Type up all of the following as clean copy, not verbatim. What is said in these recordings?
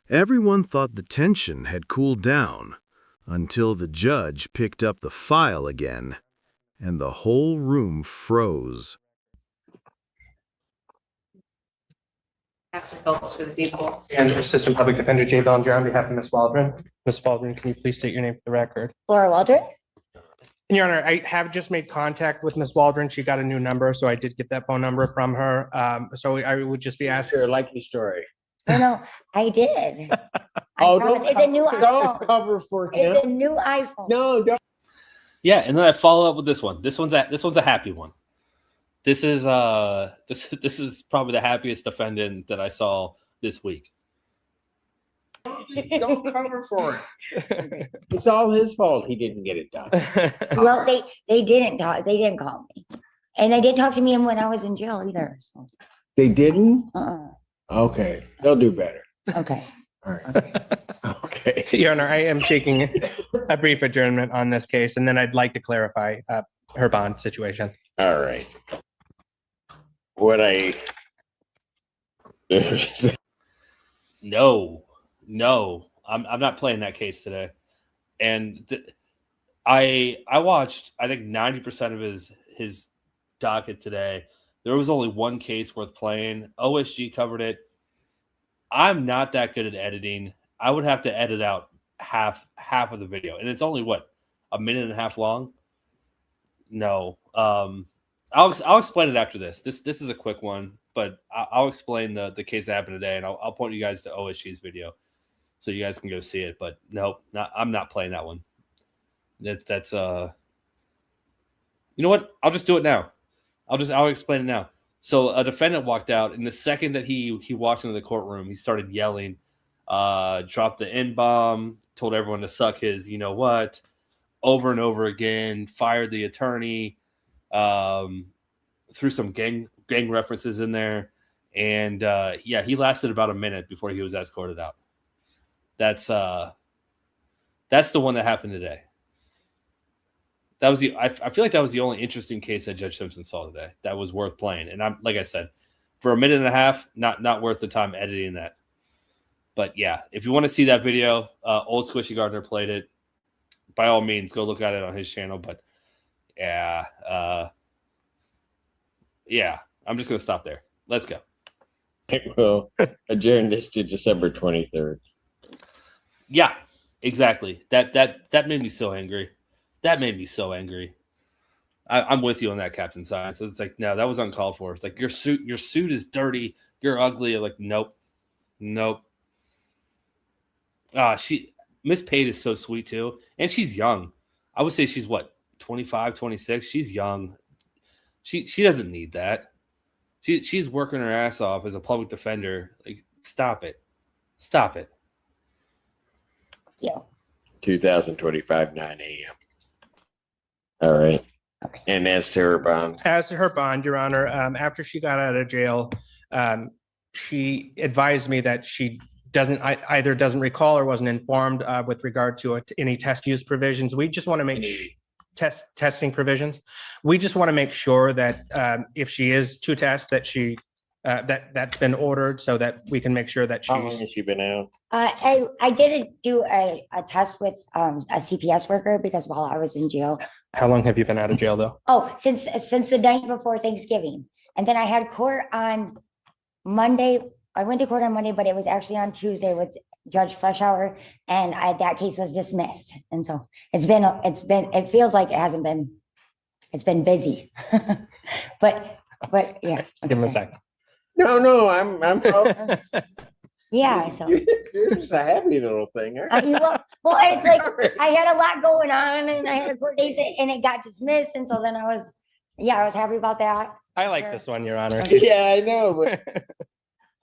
Everyone thought the tension had cooled down until the judge picked up the file again, and the whole room froze. After votes for the people. And Assistant Public Defender Jay Bellinger on behalf of Ms. Waldron. Ms. Waldron, can you please state your name for the record? Laura Waldron? And Your Honor, I have just made contact with Ms. Waldron. She got a new number, so I did get that phone number from her. So I would just be asking. Your likely story. No, I did. Oh, promise. It's a new don't iPhone. cover for him. It's a new iPhone. No, don't. Yeah, and then I follow up with this one. This one's a happy one. This is this is probably the happiest defendant that I saw this week. Don't cover for it. It's all his fault he didn't get it done. Well, they didn't talk. They didn't call me, and they didn't talk to me when I was in jail either. So. They didn't? Uh-uh. Okay, they'll do better. Okay. All right. Okay. Your Honor, I am seeking a brief adjournment on this case, and then I'd like to clarify her bond situation. All right. What I No, I'm not playing that case today. And I watched, I think 90% of his docket today. There was only one case worth playing. OSG covered it. I'm not that good at editing. I would have to edit out half of the video, and it's only what, a minute and a half long. No, I'll explain it after this. This is a quick one, but I'll explain the case that happened today, and I'll point you guys to OSG's video so you guys can go see it. But nope, I'm not playing that one. That's you know what? I'll just do it now. I'll explain it now. So a defendant walked out, and the second that he walked into the courtroom, he started yelling, dropped the N-bomb, told everyone to suck his, you know what, over and over again, fired the attorney, threw some gang references in there, and yeah, he lasted about a minute before he was escorted out. That's the one that happened today. That was I feel like that was the only interesting case that Judge Simpson saw today that was worth playing. And I'm, like I said, for a minute and a half, not worth the time editing that. But yeah, if you want to see that video, Old Squishy Gardner played it. By all means, go look at it on his channel. But yeah, I'm just gonna stop there. Let's go. will adjourn this to December 23rd. Yeah, exactly. That made me so angry. That made me so angry. I'm with you on that, Captain Science. It's like, no, that was uncalled for. It's like, your suit is dirty. You're ugly. I'm like, nope. Miss Pate is so sweet too. And she's young. I would say she's what, 25, 26. She's young. She doesn't need that. She's working her ass off as a public defender. Like, stop it. Yeah. 2025, 9 a.m. All right. Okay. And as to her bond. As to her bond, Your Honor, after she got out of jail, she advised me that she either doesn't recall or wasn't informed with regard to any test use provisions. We just want to make testing provisions. We just want to make sure that if she is to test, that that's been ordered so that we can make sure that she's. How long has she been out? I did do a test with a CPS worker because while I was in jail. How long have you been out of jail though? Oh, since the night before Thanksgiving. And then I had court on Monday. I went to court on Monday, but it was actually on Tuesday with Judge Fleshauer, and that case was dismissed. And so it feels like it hasn't been, it's been busy. but yeah. Give him a second. No, I'm Yeah, so you're just a happy little thing, aren't you? well, it's like I had a lot going on, and I had a court case, and it got dismissed, and so then I was happy about that. I like this one, Your Honor. Yeah, I know,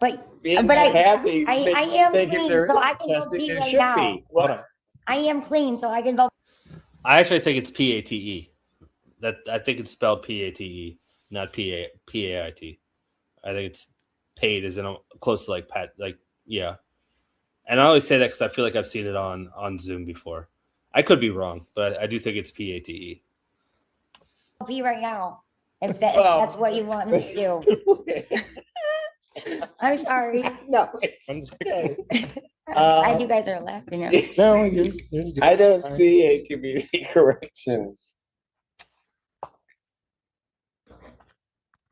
But I happy, I am clean, so I can go pee right now. Hold on. I am clean, so I can go. I actually think it's PATE. I think it's spelled PATE, not PAIT. I think it's paid as in close to yeah. And I always say that because I feel like I've seen it on Zoom before. I could be wrong, but I do think it's PATE. I'll pee right now if that's what you want me to do. I'm sorry. No, it's okay. Glad you guys are laughing at me. No, I don't see a community corrections.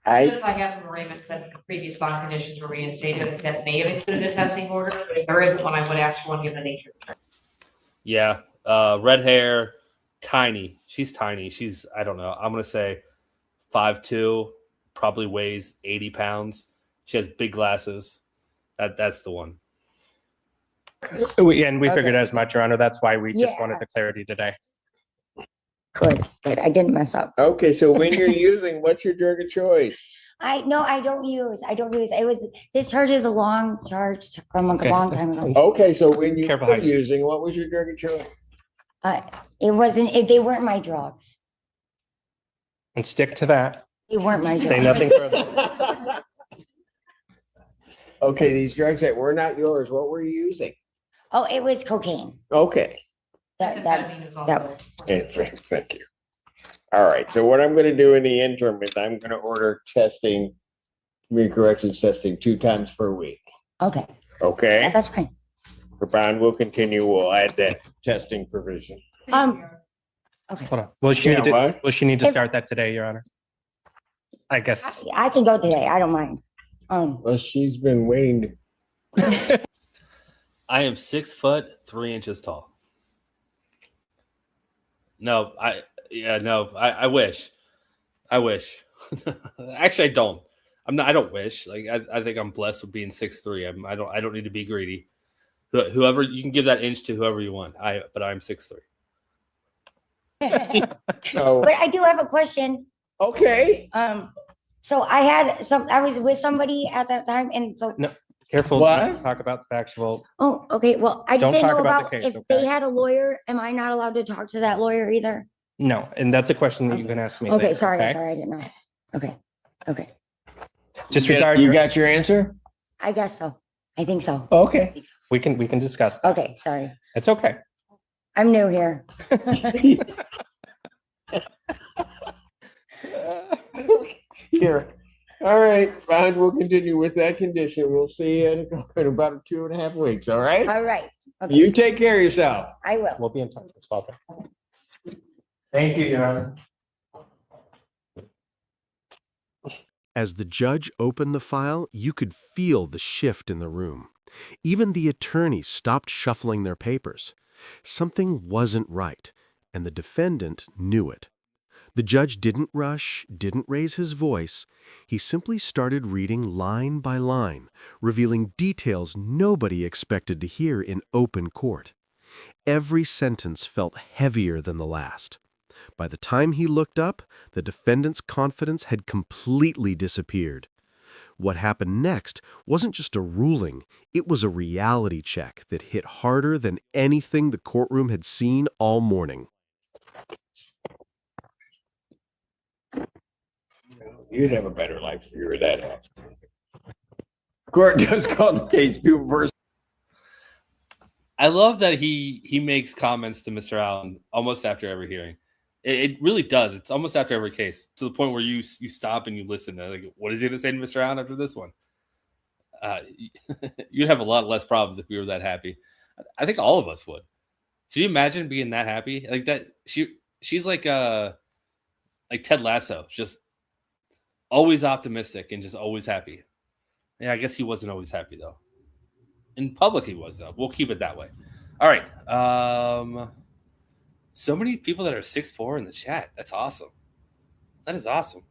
If I have from arraignment said previous bond conditions were reinstated, that may have included a testing order, but if there isn't one, I would ask for one given the nature of the charge. Yeah. Red hair, tiny. She's tiny. She's, I don't know. I'm going to say 5'2", probably weighs 80 pounds. She has big glasses. That's the one. And we Okay. figured as much, Your Honor. That's why we just Yeah. wanted the clarity today. Good. I didn't mess up. Okay, so when you're using, what's your drug of choice? I don't use. This charge is a long charge from like a Okay. long time ago. Okay, so when you Careful were how you- using, what was your drug of choice? It wasn't, they weren't my drugs. And stick to that. They weren't my drugs. Say nothing further. Okay, these drugs that were not yours, what were you using? Oh, it was cocaine. Okay, Amphetamine was also- thank you. All right, so what I'm gonna do in the interim is I'm gonna order testing, community corrections testing 2 times per week, Okay, okay? that's fine. For bond will continue, we'll add that testing provision. Okay, Hold on. Will she Yeah, need to, what? will she need to start that today, Your Honor? I guess. I can go today. I don't mind. Well, she's been waiting. I am 6 foot 3 inches tall. No, I wish. Actually, I don't. I don't wish. Like I think I'm blessed with being 6'3". I don't need to be greedy. Whoever you can give that inch to whoever you want. But I'm 6'3". So, But I do have a question. okay. So I was with somebody at that time, and so, No. Careful. What? Not to talk about the factual. oh, okay, well, I just Don't didn't talk know about about the case, if they okay? had a lawyer, am I not allowed to talk to that lawyer either? No, and that's a question that you can ask me. Okay, later, sorry, okay? I didn't know. Okay, Disregard. You got your answer? I guess so. I think so. Okay. We can discuss. That. Okay, sorry. It's okay. I'm new here. Here. All right, fine, we'll continue with that condition. We'll see you in about 2.5 weeks, all right? All right. Okay, You take care of yourself. I will. We'll be in touch. It's welcome. Thank you, Your Honor. As the judge opened the file, you could feel the shift in the room. Even the attorneys stopped shuffling their papers. Something wasn't right, and the defendant knew it. The judge didn't rush, didn't raise his voice. He simply started reading line by line, revealing details nobody expected to hear in open court. Every sentence felt heavier than the last. By the time he looked up, the defendant's confidence had completely disappeared. What happened next wasn't just a ruling, it was a reality check that hit harder than anything the courtroom had seen all morning. You'd have a better life if you were that awesome. Court does call the case people versus. I love that he makes comments to Mr. Allen almost after every hearing. It really does. It's almost after every case, to the point where you stop and you listen. Like, what is he going to say to Mr. Allen after this one? You'd have a lot less problems if we were that happy. I think all of us would. Could you imagine being that happy? Like that? She's like Ted Lasso, just always optimistic and just always happy. Yeah, I guess he wasn't always happy though. In public, he was though. We'll keep it that way. All right. So many people that are 6'4" in the chat. That's awesome. That is awesome.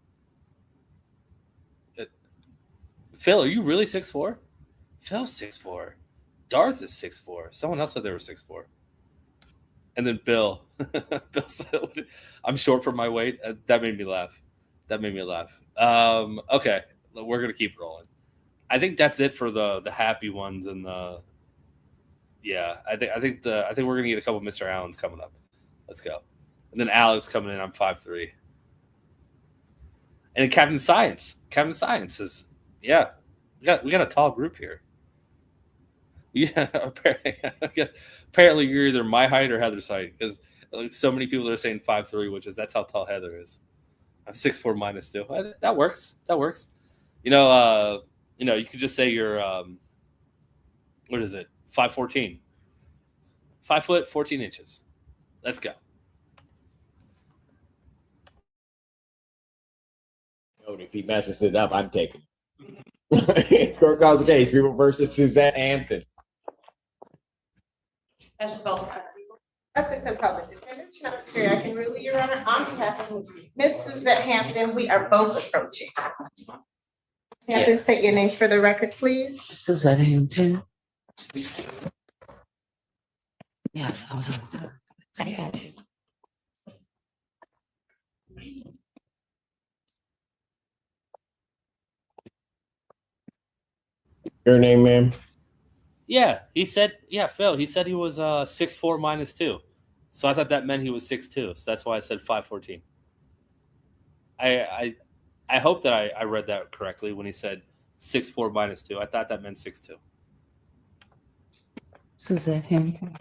Phil, are you really 6'4"? Phil's 6'4". Darth is 6'4". Someone else said they were 6'4". And then Bill. Bill said, I'm short for my weight. That made me laugh. Okay, we're gonna keep rolling. I think that's it for the happy ones and the. Yeah, I think we're gonna get a couple Mr. Allens coming up. Let's go. And then Alex coming in. I'm 5'3". And Captain Science. Captain Science is, yeah. We got a tall group here. Yeah, apparently you're either my height or Heather's height, because so many people are saying 5'3", that's how tall Heather is. I'm 6'4" minus 2. That works. You know, you could just say you're what is it? 5'14". 5 foot 14 inches. Let's go. If he messes it up, I'm taking it. Court calls the case. People versus Suzette Hampton. That's both. Assistant Public Defender, Secretary, I can rule, Your Honor, on behalf of Ms. Suzette Hampton, we are both approaching. Hampton, state your names for the record, please. Suzette Hampton. Yes, I was on time. I got you. Your name, ma'am? Yeah, he said, Phil, he said he was 6'4" -2. So I thought that meant he was 6'2". So that's why I said 5'14". I hope that I read that correctly when he said 6'4" -2. I thought that meant 6'2". Suzette Hampton.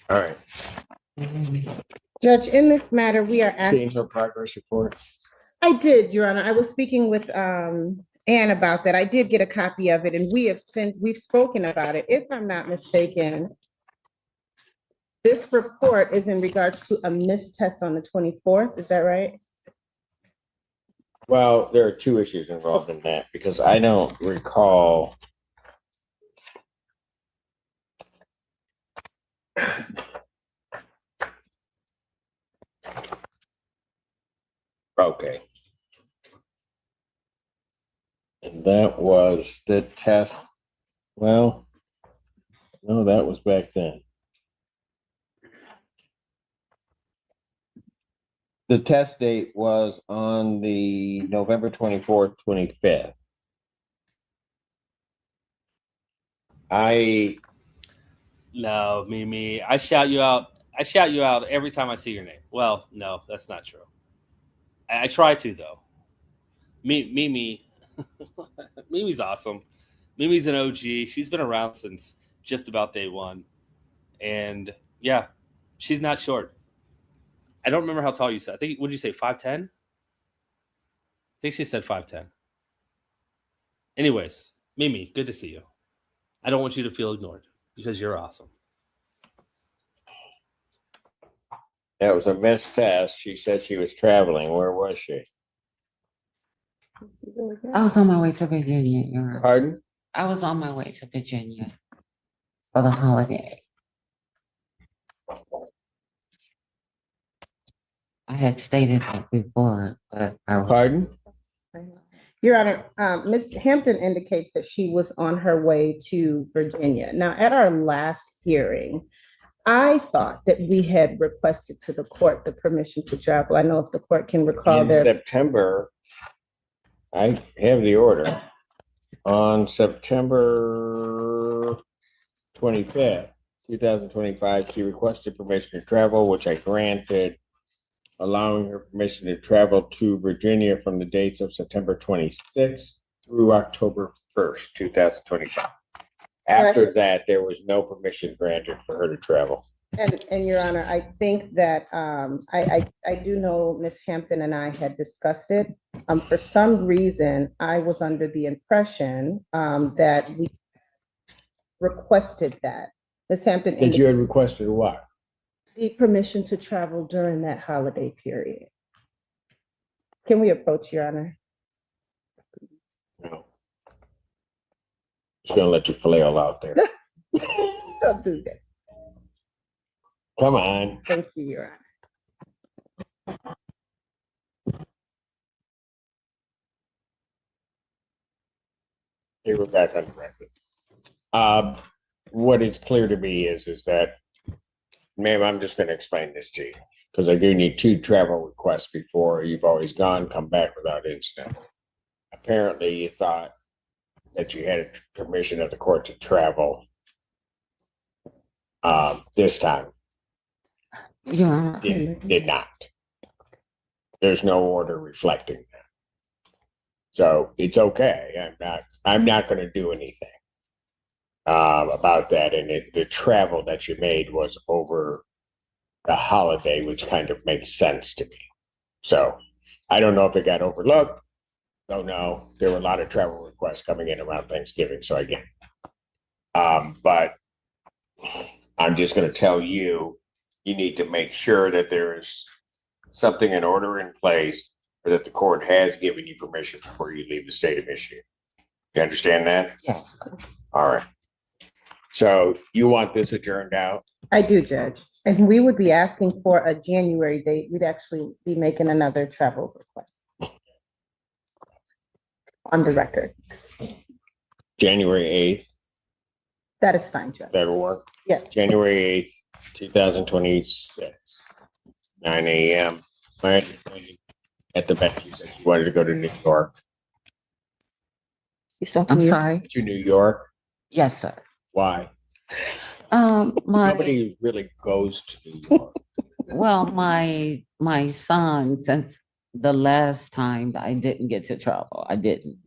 All right. Judge, in this matter, we are asking. Seen her progress report? I did, Your Honor. I was speaking with Ann about that. I did get a copy of it, and we've spoken about it. If I'm not mistaken, this report is in regards to a missed test on the 24th. Is that right? Well, there are two issues involved in that because I don't recall. Okay. And that was the test. Well, no, that was back then. The test date was on the November 24th, 25th. No, Mimi, I shout you out. I shout you out every time I see your name. Well, no, that's not true. I try to though. Mimi, Mimi's awesome. Mimi's an OG. She's been around since just about day one, and yeah, she's not short. I don't remember how tall you said. I think, would you say 5'10"? I think she said 5'10". Anyways, Mimi, good to see you. I don't want you to feel ignored because you're awesome. That was a missed test. She said she was traveling. Where was she? I was on my way to Virginia, Your Honor. Pardon? I was on my way to Virginia for the holiday. I had stated that before, but Pardon? Your Honor, Ms. Hampton indicates that she was on her way to Virginia. Now, at our last hearing, I thought that we had requested to the court the permission to travel. I know if the court can recall In September, I have the order. On September 25th, 2025, she requested permission to travel, which I granted, allowing her permission to travel to Virginia from the dates of September 26th through October 1st, 2025. After that, there was no permission granted for her to travel. And Your Honor, I think that I do know Ms. Hampton and I had discussed it. For some reason, I was under the impression that we requested that. Ms. Hampton. That you had requested what? The permission to travel during that holiday period. Can we approach, Your Honor? No. Just gonna let you flail out there. Don't do that. Come on. Thank you, Your Honor. Here we're back on the record. What is clear to me is that, ma'am, I'm just gonna explain this to you, because I do need 2 travel requests before you've always gone, come back without incident. Apparently, you thought that you had permission of the court to travel this time. Your Honor, Did not. There's no order reflecting that. So it's okay. I'm not going to do anything about that. And the travel that you made was over the holiday, which kind of makes sense to me. So I don't know if it got overlooked. Don't know. There were a lot of travel requests coming in around Thanksgiving, so I get it. But I'm just gonna tell you, you need to make sure that there is something in order in place or that the court has given you permission before you leave the state of Michigan. You understand that? Yes. All right. So you want this adjourned out? I do, Judge. And we would be asking for a January date. We'd actually be making another travel request. On the record. January 8th, That is fine, Judge. that'll work. Yes. January 8th, 2026, 9 a.m. My understanding at the bench, you said you wanted to go to New York. I'm sorry. To New York? Yes, sir. Why? My Nobody really goes to New York. well, my son, since the last time I didn't get to travel, I didn't,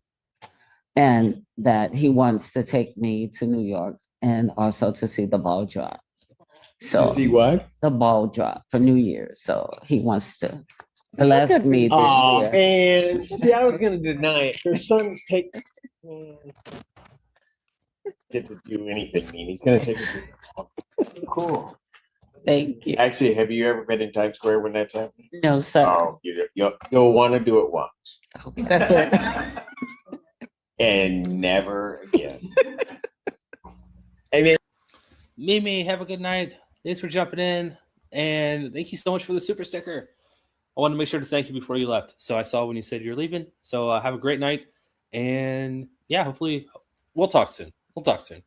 and that he wants to take me to New York and also to see the ball drop. So To see what? the ball drop for New Year's. So he wants to bless me this Oh year. man, see, I was gonna deny it. Her son take get to do anything mean. He's gonna take it. Cool. Thank you. Actually, have you ever been in Times Square when that's happening? No, sir. Oh, you'll want to do it once Okay. That's it. and never again. I mean, Mimi, have a good night. Thanks for jumping in. And thank you so much for the super sticker. I wanted to make sure to thank you before you left. So I saw when you said you're leaving. So have a great night. And yeah, hopefully we'll talk soon. We'll talk soon.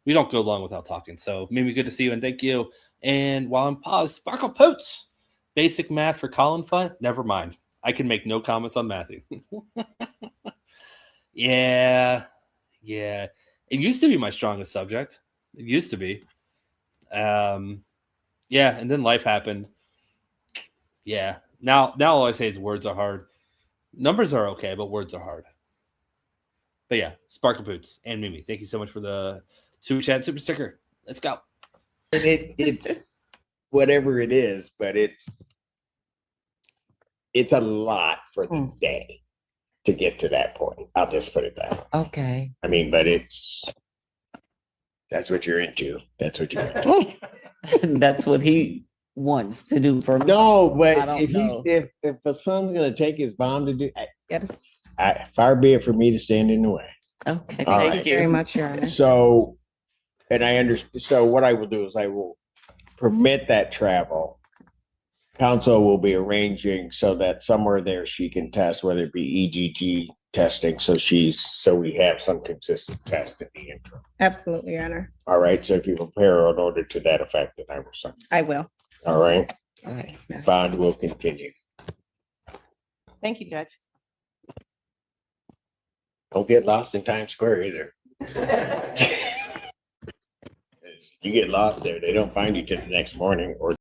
We don't go long without talking. So Mimi, good to see you and thank you. And while I'm paused, Sparkle Poots. Basic math for Colin fun? Never mind. I can make no comments on Matthew. Yeah. It used to be my strongest subject. It used to be. Yeah, and then life happened. Yeah. Now all I say is words are hard. Numbers are okay, but words are hard. But yeah, Sparkle Boots and Mimi, thank you so much for the super chat super sticker. Let's go. it's whatever it is, but it's a lot for the day to get to that point. I'll just put it that way. Okay. I mean, but that's what you're into. That's what you're into. That's what he wants to do for me. No, but I don't know. if a son's gonna take his bomb to do, Yes. far be it for me to stand in the way. Okay. All Thank right. you very much, Your Honor. So, and I understand. So what I will do is I will permit that travel. Council will be arranging so that somewhere there she can test, whether it be EGG testing, so we have some consistent test in the interim. Absolutely, Your Honor. All right. So if you prepare an order to that effect, then I will sign. I will. All right. All right. Bond will continue. Thank you, Judge. Don't get lost in Times Square either. You get lost there, they don't find you till the next morning or